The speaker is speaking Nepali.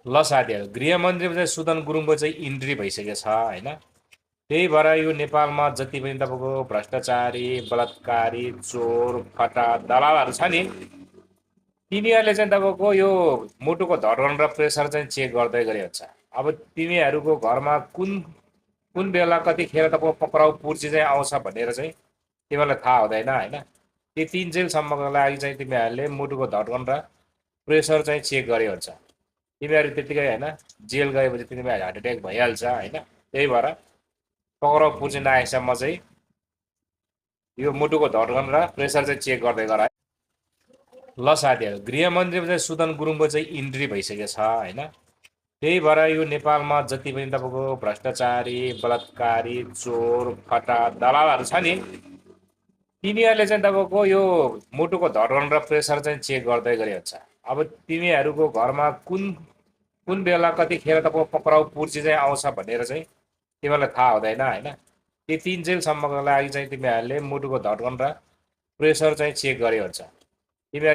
ल साथीहरू, गृहमन्त्रीमा चाहिँ सुदन गुरुङको चाहिँ इन्ट्री भइसकेको छ होइन। त्यही भएर यो नेपालमा जति पनि तपाईँको भ्रष्टाचारी, बलात्कारी, चोर, फटा, दलालहरू छ नि, तिनीहरूले चाहिँ तपाईँको यो मुटुको धड्कन र प्रेसर चाहिँ चेक गर्दै गरे हुन्छ। अब तिमीहरूको घरमा कुन कुन बेला कतिखेर तपाईँको पक्राउ पुर्जी चाहिँ आउँछ भनेर चाहिँ तिमीहरूलाई थाहा हुँदैन होइन। त्यो 3 जेलसम्मको लागि चाहिँ तिमीहरूले मुटुको धड्कन र प्रेसर चाहिँ चेक गरे हुन्छ। तिमीहरू त्यतिकै होइन, जेल गएपछि तिमीहरू हार्ट एट्याक भइहाल्छ होइन। त्यही भएर पक्राउ पुर्जी नआएसम्म चाहिँ यो मुटुको धड्कन र प्रेसर चाहिँ चेक गर्दै गर है। ल साथीहरू, गृहमन्त्रीमा चाहिँ सुदन गुरुङको चाहिँ इन्ट्री भइसकेको छ होइन। त्यही भएर यो नेपालमा जति पनि तपाईँको भ्रष्टाचारी, बलात्कारी, चोर, फटा, दलालहरू छ नि, तिनीहरूले चाहिँ तपाईँको यो मुटुको धड्कन र प्रेसर चाहिँ चेक गर्दै गरे हुन्छ। अब तिमीहरूको घरमा कुन कुन बेला कतिखेर तपाईँको पक्राउ पुर्जी चाहिँ आउँछ भनेर चाहिँ तिमीहरूलाई थाहा हुँदैन होइन। त्यो 3 जेलसम्मको लागि चाहिँ तिमीहरूले मुटुको धड्कन र प्रेसर चाहिँ चेक गरे हुन्छ।